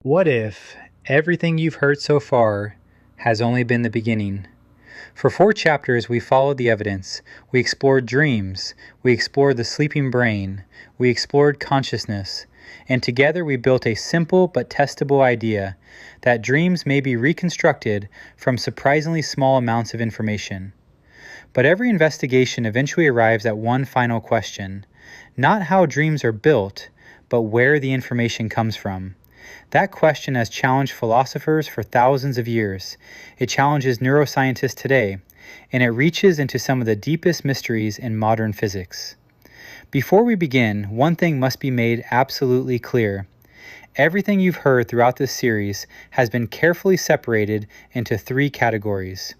What if everything you've heard so far has only been the beginning? For 4 chapters, we followed the evidence. We explored dreams. We explored the sleeping brain. We explored consciousness. And together we built a simple but testable idea that dreams may be reconstructed from surprisingly small amounts of information. But every investigation eventually arrives at one final question: not how dreams are built, but where the information comes from. That question has challenged philosophers for thousands of years. It challenges neuroscientists today, and it reaches into some of the deepest mysteries in modern physics. Before we begin, one thing must be made absolutely clear. Everything you've heard throughout this series has been carefully separated into 3 categories: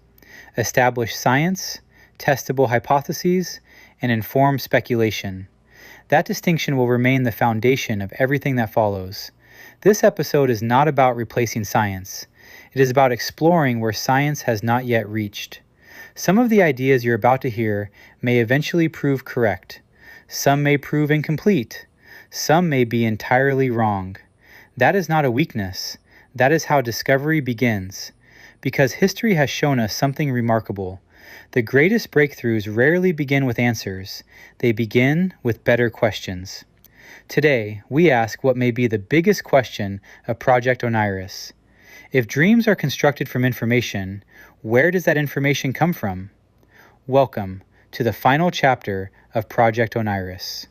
established science, testable hypotheses, and informed speculation. That distinction will remain the foundation of everything that follows. This episode is not about replacing science. It is about exploring where science has not yet reached. Some of the ideas you're about to hear may eventually prove correct. Some may prove incomplete. Some may be entirely wrong. That is not a weakness. That is how discovery begins. Because history has shown us something remarkable. The greatest breakthroughs rarely begin with answers. They begin with better questions. Today, we ask what may be the biggest question of Project Oneiris. If dreams are constructed from information, where does that information come from? Welcome to the final chapter of Project Oneiris.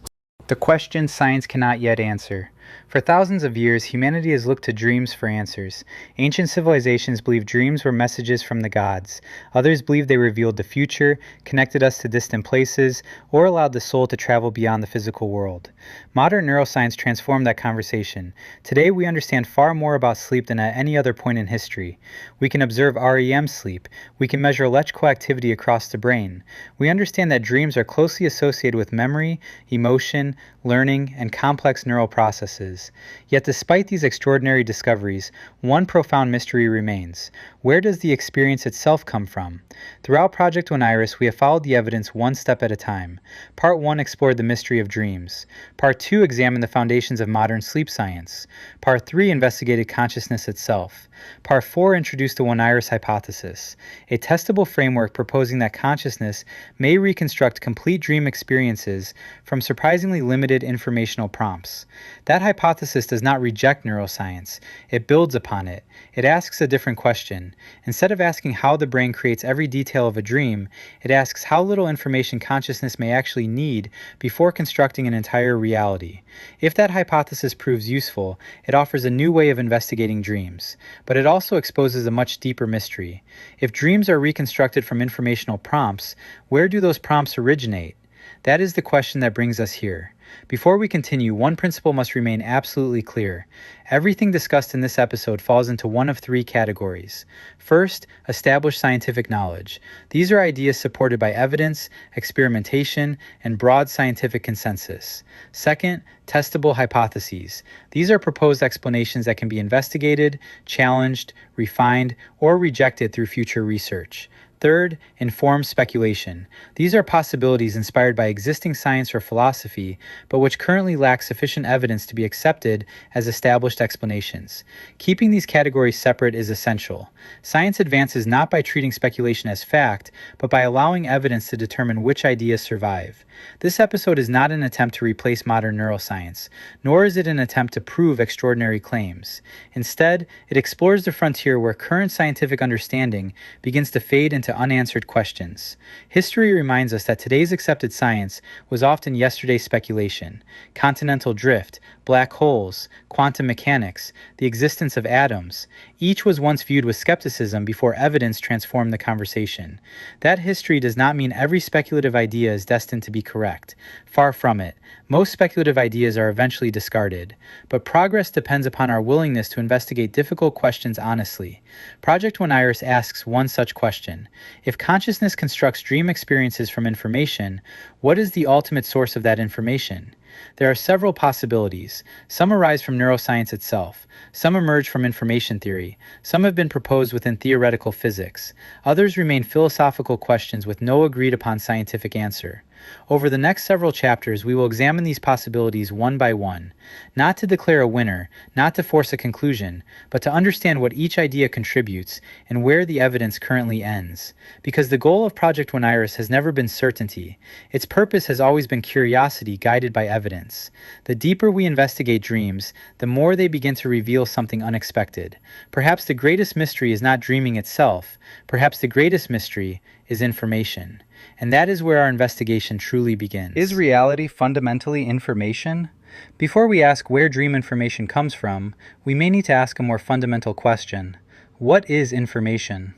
The question science cannot yet answer. For thousands of years, humanity has looked to dreams for answers. Ancient civilizations believed dreams were messages from the gods. Others believed they revealed the future, connected us to distant places, or allowed the soul to travel beyond the physical world. Modern neuroscience transformed that conversation. Today, we understand far more about sleep than at any other point in history. We can observe REM sleep. We can measure electrical activity across the brain. We understand that dreams are closely associated with memory, emotion, learning, and complex neural processes. Yet despite these extraordinary discoveries, one profound mystery remains. Where does the experience itself come from? Throughout Project Oneiris, we have followed the evidence one step at a time. Part 1 explored the mystery of dreams. Part 2 examined the foundations of modern sleep science. Part 3 investigated consciousness itself. Part 4 introduced the Oneiris hypothesis, a testable framework proposing that consciousness may reconstruct complete dream experiences from surprisingly limited informational prompts. That hypothesis does not reject neuroscience. It builds upon it. It asks a different question. Instead of asking how the brain creates every detail of a dream, it asks how little information consciousness may actually need before constructing an entire reality. If that hypothesis proves useful, it offers a new way of investigating dreams. But it also exposes a much deeper mystery. If dreams are reconstructed from informational prompts, where do those prompts originate? That is the question that brings us here. Before we continue, one principle must remain absolutely clear. Everything discussed in this episode falls into one of 3 categories. First, established scientific knowledge. These are ideas supported by evidence, experimentation, and broad scientific consensus. Second, testable hypotheses. These are proposed explanations that can be investigated, challenged, refined, or rejected through future research. Third, informed speculation. These are possibilities inspired by existing science or philosophy, but which currently lack sufficient evidence to be accepted as established explanations. Keeping these categories separate is essential. Science advances not by treating speculation as fact, but by allowing evidence to determine which ideas survive. This episode is not an attempt to replace modern neuroscience, nor is it an attempt to prove extraordinary claims. Instead, it explores the frontier where current scientific understanding begins to fade into unanswered questions. History reminds us that today's accepted science was often yesterday's speculation. Continental drift, black holes, quantum mechanics, the existence of atoms, each was once viewed with skepticism before evidence transformed the conversation. That history does not mean every speculative idea is destined to be correct. Far from it. Most speculative ideas are eventually discarded. But progress depends upon our willingness to investigate difficult questions honestly. Project Oneiris asks one such question. If consciousness constructs dream experiences from information, what is the ultimate source of that information? There are several possibilities. Some arise from neuroscience itself. Some emerge from information theory. Some have been proposed within theoretical physics. Others remain philosophical questions with no agreed-upon scientific answer. Over the next several chapters, we will examine these possibilities one by one, not to declare a winner, not to force a conclusion, but to understand what each idea contributes and where the evidence currently ends. Because the goal of Project Oneiris has never been certainty. Its purpose has always been curiosity guided by evidence. The deeper we investigate dreams, the more they begin to reveal something unexpected. Perhaps the greatest mystery is not dreaming itself. Perhaps the greatest mystery is information. And that is where our investigation truly begins. Is reality fundamentally information? Before we ask where dream information comes from, we may need to ask a more fundamental question. What is information?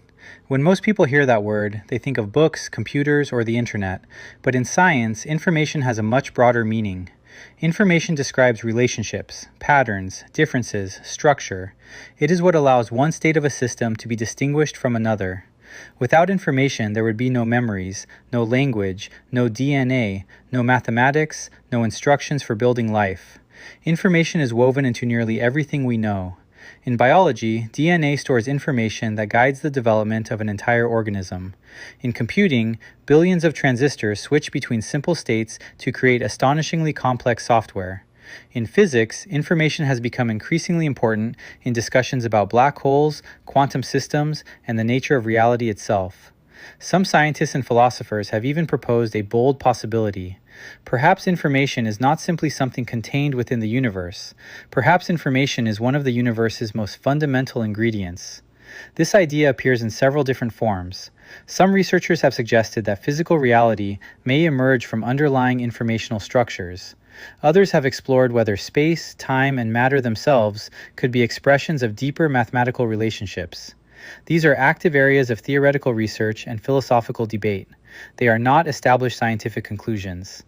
When most people hear that word, they think of books, computers, or the internet. But in science, information has a much broader meaning. Information describes relationships, patterns, differences, structure. It is what allows one state of a system to be distinguished from another. Without information, there would be no memories, no language, no DNA, no mathematics, no instructions for building life. Information is woven into nearly everything we know. In biology, DNA stores information that guides the development of an entire organism. In computing, billions of transistors switch between simple states to create astonishingly complex software. In physics, information has become increasingly important in discussions about black holes, quantum systems, and the nature of reality itself. Some scientists and philosophers have even proposed a bold possibility. Perhaps information is not simply something contained within the universe. Perhaps information is one of the universe's most fundamental ingredients. This idea appears in several different forms. Some researchers have suggested that physical reality may emerge from underlying informational structures. Others have explored whether space, time, and matter themselves could be expressions of deeper mathematical relationships. These are active areas of theoretical research and philosophical debate. They are not established scientific conclusions.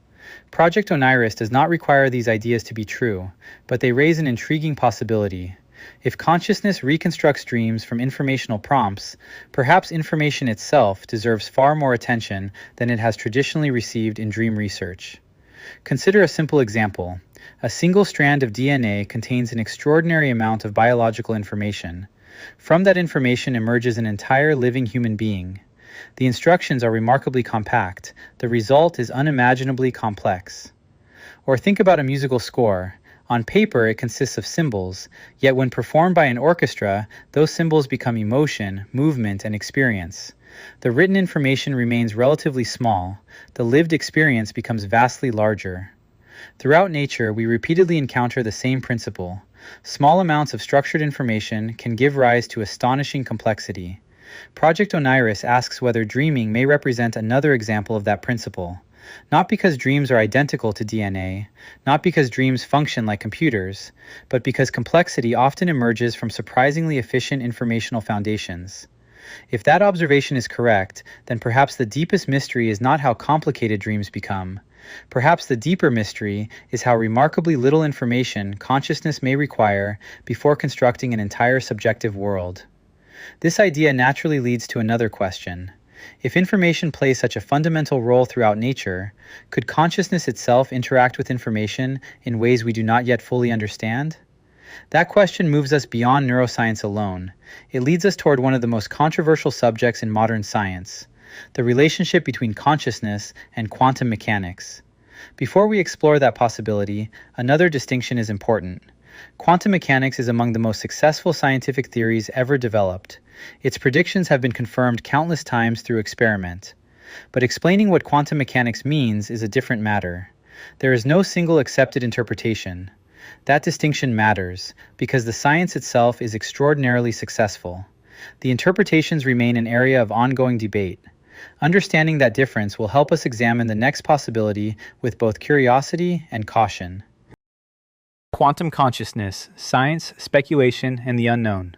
Project Oneiris does not require these ideas to be true, but they raise an intriguing possibility. If consciousness reconstructs dreams from informational prompts, perhaps information itself deserves far more attention than it has traditionally received in dream research. Consider a simple example. A single strand of DNA contains an extraordinary amount of biological information. From that information emerges an entire living human being. The instructions are remarkably compact. The result is unimaginably complex. Or think about a musical score. On paper, it consists of symbols, yet when performed by an orchestra, those symbols become emotion, movement, and experience. The written information remains relatively small. The lived experience becomes vastly larger. Throughout nature, we repeatedly encounter the same principle. Small amounts of structured information can give rise to astonishing complexity. Project Oneiris asks whether dreaming may represent another example of that principle. Not because dreams are identical to DNA, not because dreams function like computers, but because complexity often emerges from surprisingly efficient informational foundations. If that observation is correct, then perhaps the deepest mystery is not how complicated dreams become. Perhaps the deeper mystery is how remarkably little information consciousness may require before constructing an entire subjective world. This idea naturally leads to another question. If information plays such a fundamental role throughout nature, could consciousness itself interact with information in ways we do not yet fully understand? That question moves us beyond neuroscience alone. It leads us toward one of the most controversial subjects in modern science, the relationship between consciousness and quantum mechanics. Before we explore that possibility, another distinction is important. Quantum mechanics is among the most successful scientific theories ever developed. Its predictions have been confirmed countless times through experiment. But explaining what quantum mechanics means is a different matter. There is no single accepted interpretation. That distinction matters, because the science itself is extraordinarily successful. The interpretations remain an area of ongoing debate. Understanding that difference will help us examine the next possibility with both curiosity and caution. Quantum consciousness, science, speculation, and the unknown.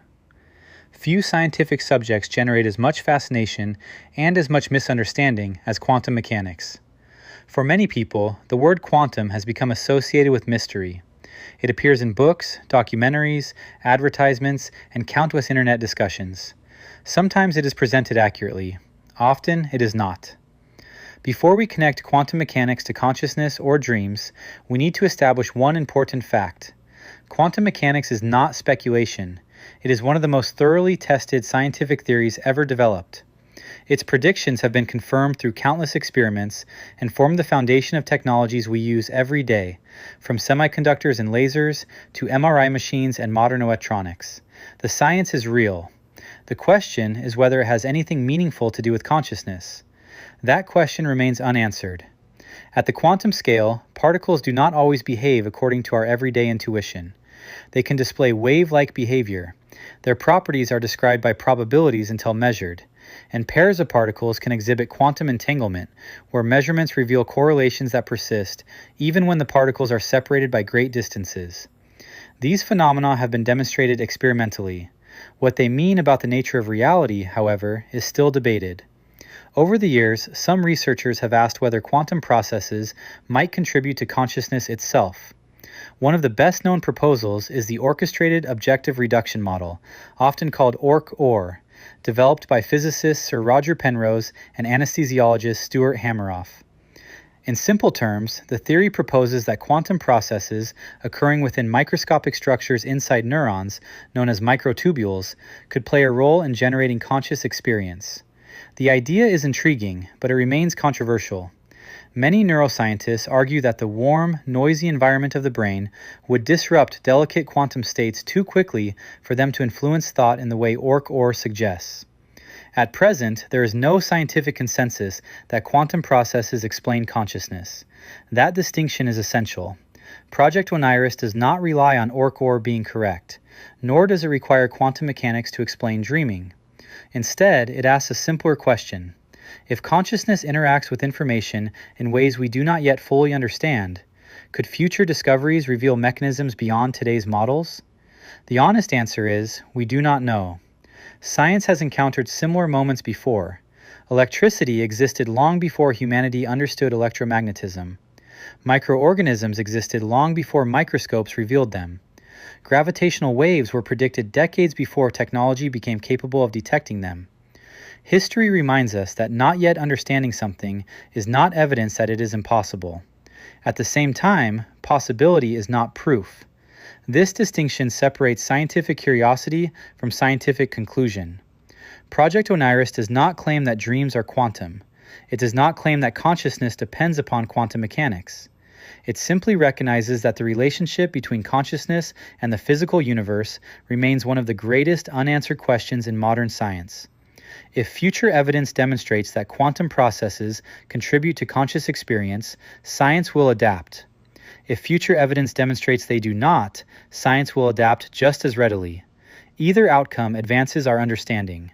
Few scientific subjects generate as much fascination and as much misunderstanding as quantum mechanics. For many people, the word quantum has become associated with mystery. It appears in books, documentaries, advertisements, and countless internet discussions. Sometimes it is presented accurately. Often it is not. Before we connect quantum mechanics to consciousness or dreams, we need to establish one important fact. Quantum mechanics is not speculation. It is one of the most thoroughly tested scientific theories ever developed. Its predictions have been confirmed through countless experiments and form the foundation of technologies we use every day, from semiconductors and lasers to MRI machines and modern electronics. The science is real. The question is whether it has anything meaningful to do with consciousness. That question remains unanswered. At the quantum scale, particles do not always behave according to our everyday intuition. They can display wave-like behavior. Their properties are described by probabilities until measured, and pairs of particles can exhibit quantum entanglement, where measurements reveal correlations that persist even when the particles are separated by great distances. These phenomena have been demonstrated experimentally. What they mean about the nature of reality, however, is still debated. Over the years, some researchers have asked whether quantum processes might contribute to consciousness itself. One of the best-known proposals is the Orchestrated Objective Reduction Model, often called ORC-OR, developed by physicists Sir Roger Penrose and anesthesiologist Stuart Hameroff. In simple terms, the theory proposes that quantum processes occurring within microscopic structures inside neurons, known as microtubules, could play a role in generating conscious experience. The idea is intriguing, but it remains controversial. Many neuroscientists argue that the warm, noisy environment of the brain would disrupt delicate quantum states too quickly for them to influence thought in the way ORC-OR suggests. At present, there is no scientific consensus that quantum processes explain consciousness. That distinction is essential. Project Oneiris does not rely on ORC-OR being correct, nor does it require quantum mechanics to explain dreaming. Instead, it asks a simpler question. If consciousness interacts with information in ways we do not yet fully understand, could future discoveries reveal mechanisms beyond today's models? The honest answer is, we do not know. Science has encountered similar moments before. Electricity existed long before humanity understood electromagnetism. Microorganisms existed long before microscopes revealed them. Gravitational waves were predicted decades before technology became capable of detecting them. History reminds us that not yet understanding something is not evidence that it is impossible. At the same time, possibility is not proof. This distinction separates scientific curiosity from scientific conclusion. Project Oneiris does not claim that dreams are quantum. It does not claim that consciousness depends upon quantum mechanics. It simply recognizes that the relationship between consciousness and the physical universe remains one of the greatest unanswered questions in modern science. If future evidence demonstrates that quantum processes contribute to conscious experience, science will adapt. If future evidence demonstrates they do not, science will adapt just as readily. Either outcome advances our understanding.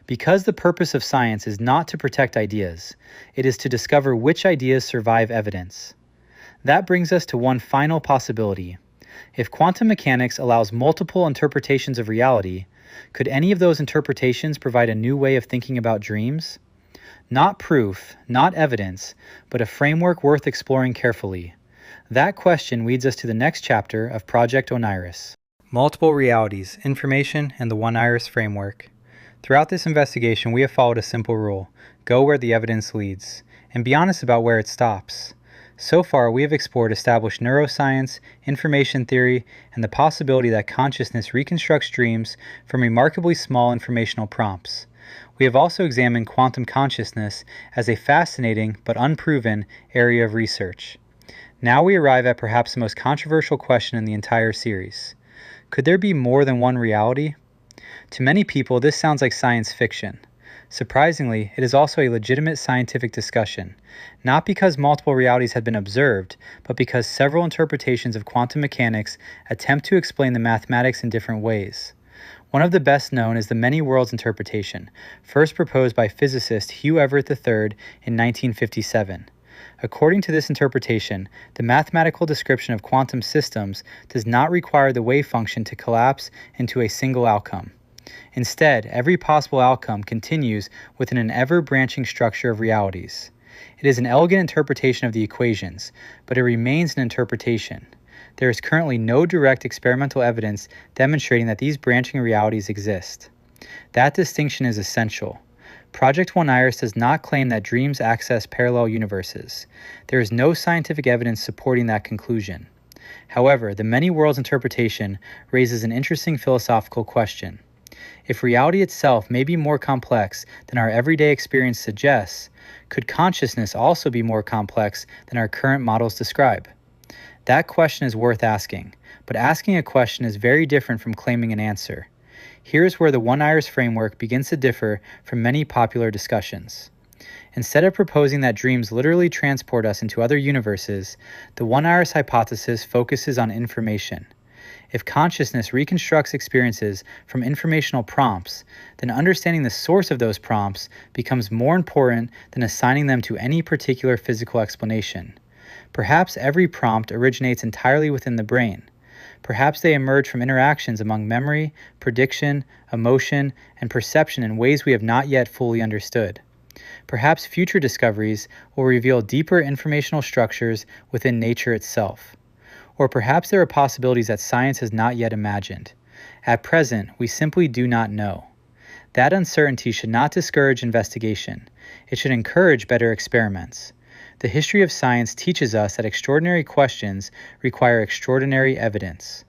Because the purpose of science is not to protect ideas, it is to discover which ideas survive evidence. That brings us to one final possibility. If quantum mechanics allows multiple interpretations of reality, could any of those interpretations provide a new way of thinking about dreams? Not proof, not evidence, but a framework worth exploring carefully. That question leads us to the next chapter of Project Oneiris. Multiple realities, information, and the Oneiris framework. Throughout this investigation, we have followed a simple rule: go where the evidence leads, and be honest about where it stops. So far, we have explored established neuroscience, information theory, and the possibility that consciousness reconstructs dreams from remarkably small informational prompts. We have also examined quantum consciousness as a fascinating but unproven area of research. Now we arrive at perhaps the most controversial question in the entire series. Could there be more than one reality? To many people, this sounds like science fiction. Surprisingly, it is also a legitimate scientific discussion, not because multiple realities have been observed, but because several interpretations of quantum mechanics attempt to explain the mathematics in different ways. One of the best known is the many worlds interpretation, first proposed by physicist Hugh Everett III in 1957. According to this interpretation, the mathematical description of quantum systems does not require the wave function to collapse into a single outcome. Instead, every possible outcome continues within an ever-branching structure of realities. It is an elegant interpretation of the equations, but it remains an interpretation. There is currently no direct experimental evidence demonstrating that these branching realities exist. That distinction is essential. Project Oneiris does not claim that dreams access parallel universes. There is no scientific evidence supporting that conclusion. However, the many worlds interpretation raises an interesting philosophical question. If reality itself may be more complex than our everyday experience suggests, could consciousness also be more complex than our current models describe? That question is worth asking, but asking a question is very different from claiming an answer. Here's where the Oneiris framework begins to differ from many popular discussions. Instead of proposing that dreams literally transport us into other universes, the Oneiris hypothesis focuses on information. If consciousness reconstructs experiences from informational prompts, then understanding the source of those prompts becomes more important than assigning them to any particular physical explanation. Perhaps every prompt originates entirely within the brain. Perhaps they emerge from interactions among memory, prediction, emotion, and perception in ways we have not yet fully understood. Perhaps future discoveries will reveal deeper informational structures within nature itself. Or perhaps there are possibilities that science has not yet imagined. At present, we simply do not know. That uncertainty should not discourage investigation. It should encourage better experiments. The history of science teaches us that extraordinary questions require extraordinary evidence.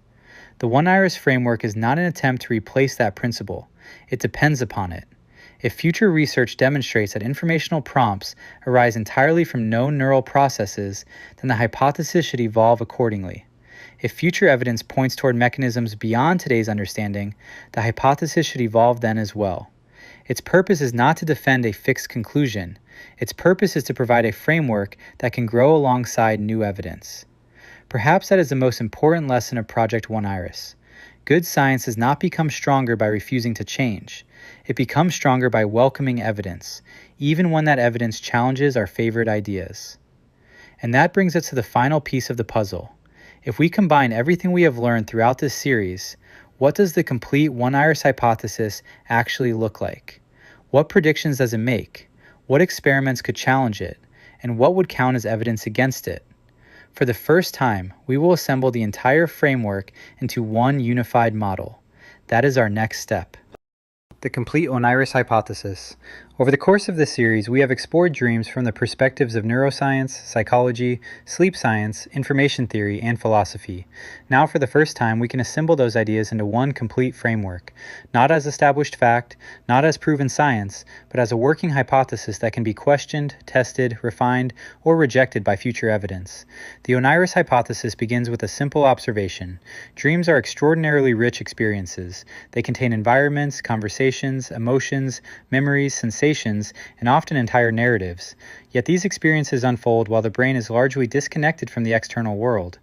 The Oneiris framework is not an attempt to replace that principle. It depends upon it. If future research demonstrates that informational prompts arise entirely from known neural processes, then the hypothesis should evolve accordingly. If future evidence points toward mechanisms beyond today's understanding, the hypothesis should evolve then as well. Its purpose is not to defend a fixed conclusion. Its purpose is to provide a framework that can grow alongside new evidence. Perhaps that is the most important lesson of Project Oneiris. Good science does not become stronger by refusing to change. It becomes stronger by welcoming evidence, even when that evidence challenges our favorite ideas. And that brings us to the final piece of the puzzle. If we combine everything we have learned throughout this series, what does the complete Oneiris hypothesis actually look like? What predictions does it make? What experiments could challenge it? And what would count as evidence against it? For the first time, we will assemble the entire framework into one unified model. That is our next step. The complete Oneiris hypothesis. Over the course of this series, we have explored dreams from the perspectives of neuroscience, psychology, sleep science, information theory, and philosophy. Now, for the first time, we can assemble those ideas into one complete framework, not as established fact, not as proven science, but as a working hypothesis that can be questioned, tested, refined, or rejected by future evidence. The Oneiris hypothesis begins with a simple observation. Dreams are extraordinarily rich experiences. They contain environments, conversations, emotions, memories, sensations, and often entire narratives. Yet these experiences unfold while the brain is largely disconnected from the external world.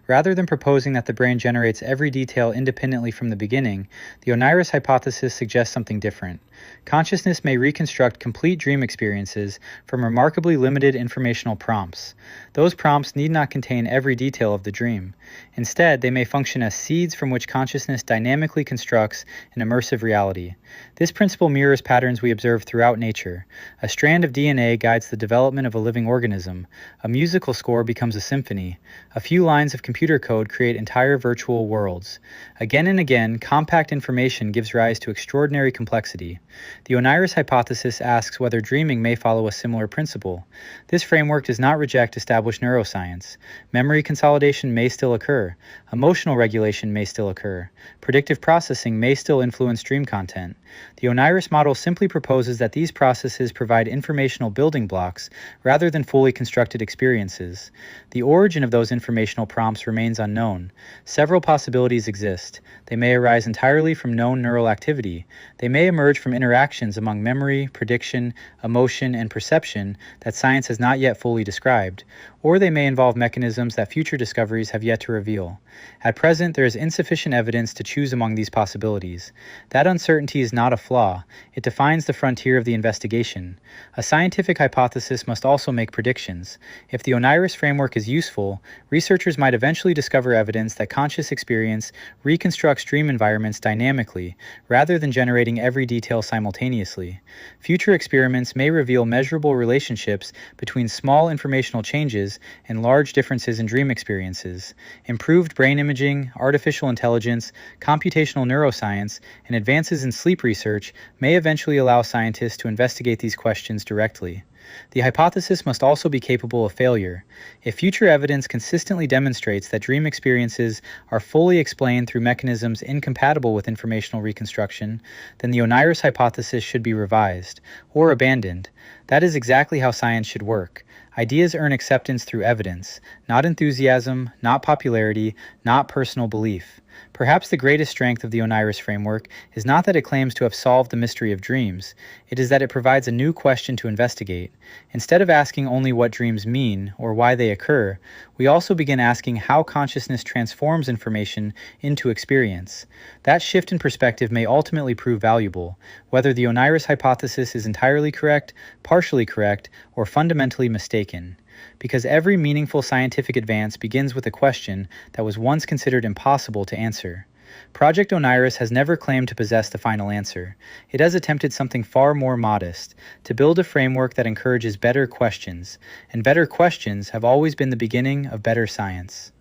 Rather than proposing that the brain generates every detail independently from the beginning, the Oneiris hypothesis suggests something different. Consciousness may reconstruct complete dream experiences from remarkably limited informational prompts. Those prompts need not contain every detail of the dream. Instead, they may function as seeds from which consciousness dynamically constructs an immersive reality. This principle mirrors patterns we observe throughout nature. A strand of DNA guides the development of a living organism. A musical score becomes a symphony. A few lines of computer code create entire virtual worlds. Again and again, compact information gives rise to extraordinary complexity. The Oneiris hypothesis asks whether dreaming may follow a similar principle. This framework does not reject established neuroscience. Memory consolidation may still occur. Emotional regulation may still occur. Predictive processing may still influence dream content. The Oneiris model simply proposes that these processes provide informational building blocks rather than fully constructed experiences. The origin of those informational prompts remains unknown. Several possibilities exist. They may arise entirely from known neural activity. They may emerge from interactions among memory, prediction, emotion, and perception that science has not yet fully described, or they may involve mechanisms that future discoveries have yet to reveal. At present, there is insufficient evidence to choose among these possibilities. That uncertainty is not a flaw. It defines the frontier of the investigation. A scientific hypothesis must also make predictions. If the Oneiris framework is useful, researchers might eventually discover evidence that conscious experience reconstructs dream environments dynamically, rather than generating every detail simultaneously. Future experiments may reveal measurable relationships between small informational changes and large differences in dream experiences. Improved brain imaging, artificial intelligence, computational neuroscience, and advances in sleep research may eventually allow scientists to investigate these questions directly. The hypothesis must also be capable of failure. If future evidence consistently demonstrates that dream experiences are fully explained through mechanisms incompatible with informational reconstruction, then the Oneiris hypothesis should be revised, or abandoned. That is exactly how science should work. Ideas earn acceptance through evidence, not enthusiasm, not popularity, not personal belief. Perhaps the greatest strength of the Oneiris framework is not that it claims to have solved the mystery of dreams, it is that it provides a new question to investigate. Instead of asking only what dreams mean or why they occur, we also begin asking how consciousness transforms information into experience. That shift in perspective may ultimately prove valuable, whether the Oneiris hypothesis is entirely correct, partially correct, or fundamentally mistaken. Because every meaningful scientific advance begins with a question that was once considered impossible to answer. Project Oneiris has never claimed to possess the final answer. It has attempted something far more modest, to build a framework that encourages better questions, and better questions have always been the beginning of better science.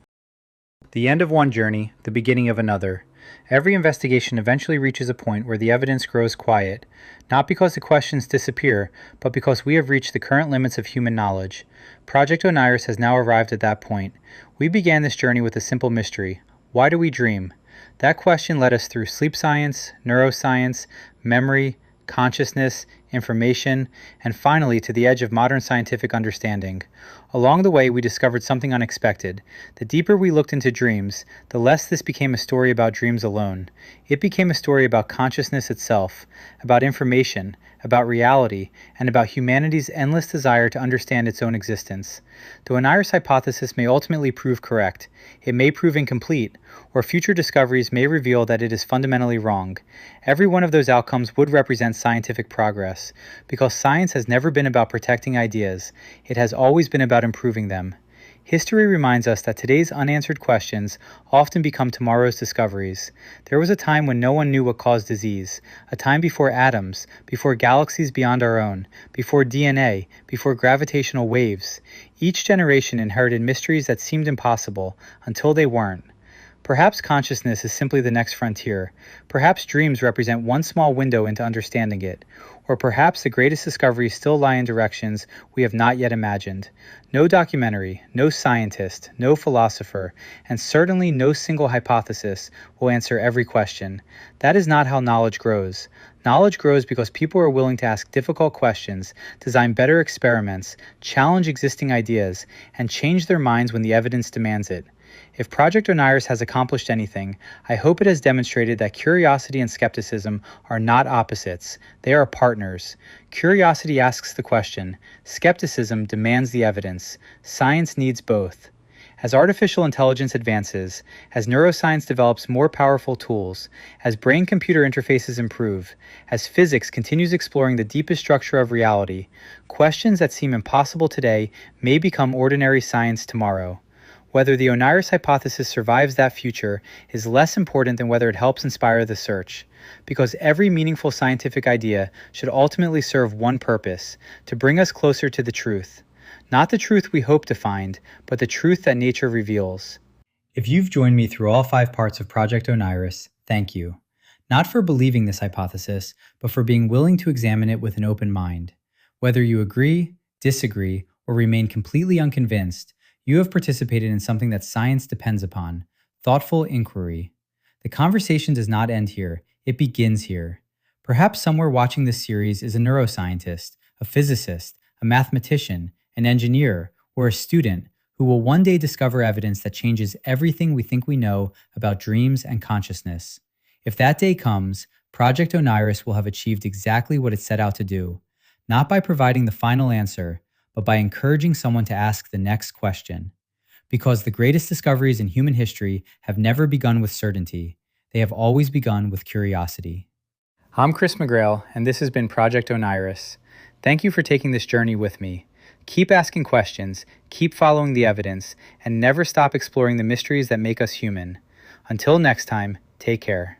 The end of one journey, the beginning of another. Every investigation eventually reaches a point where the evidence grows quiet, not because the questions disappear, but because we have reached the current limits of human knowledge. Project Oneiris has now arrived at that point. We began this journey with a simple mystery. Why do we dream? That question led us through sleep science, neuroscience, memory, consciousness, information, and finally to the edge of modern scientific understanding. Along the way, we discovered something unexpected. The deeper we looked into dreams, the less this became a story about dreams alone. It became a story about consciousness itself, about information, about reality, and about humanity's endless desire to understand its own existence. The Oneiris hypothesis may ultimately prove correct. It may prove incomplete, or future discoveries may reveal that it is fundamentally wrong. Every one of those outcomes would represent scientific progress, because science has never been about protecting ideas. It has always been about improving them. History reminds us that today's unanswered questions often become tomorrow's discoveries. There was a time when no one knew what caused disease, a time before atoms, before galaxies beyond our own, before DNA, before gravitational waves. Each generation inherited mysteries that seemed impossible until they weren't. Perhaps consciousness is simply the next frontier. Perhaps dreams represent one small window into understanding it. Or perhaps the greatest discoveries still lie in directions we have not yet imagined. No documentary, no scientist, no philosopher, and certainly no single hypothesis will answer every question. That is not how knowledge grows. Knowledge grows because people are willing to ask difficult questions, design better experiments, challenge existing ideas, and change their minds when the evidence demands it. If Project Oneiris has accomplished anything, I hope it has demonstrated that curiosity and skepticism are not opposites. They are partners. Curiosity asks the question. Skepticism demands the evidence. Science needs both. As artificial intelligence advances, as neuroscience develops more powerful tools, as brain-computer interfaces improve, as physics continues exploring the deepest structure of reality, questions that seem impossible today may become ordinary science tomorrow. Whether the Oneiris hypothesis survives that future is less important than whether it helps inspire the search, because every meaningful scientific idea should ultimately serve one purpose, to bring us closer to the truth. Not the truth we hope to find, but the truth that nature reveals. If you've joined me through all 5 parts of Project Oneiris, thank you. Not for believing this hypothesis, but for being willing to examine it with an open mind. Whether you agree, disagree, or remain completely unconvinced, you have participated in something that science depends upon, thoughtful inquiry. The conversation does not end here, it begins here. Perhaps somewhere watching this series is a neuroscientist, a physicist, a mathematician, an engineer, or a student who will one day discover evidence that changes everything we think we know about dreams and consciousness. If that day comes, Project Oneiris will have achieved exactly what it set out to do, not by providing the final answer, but by encouraging someone to ask the next question. Because the greatest discoveries in human history have never begun with certainty. They have always begun with curiosity. I'm Chris McGrail, and this has been Project Oneiris. Thank you for taking this journey with me. Keep asking questions, keep following the evidence, and never stop exploring the mysteries that make us human. Until next time, take care.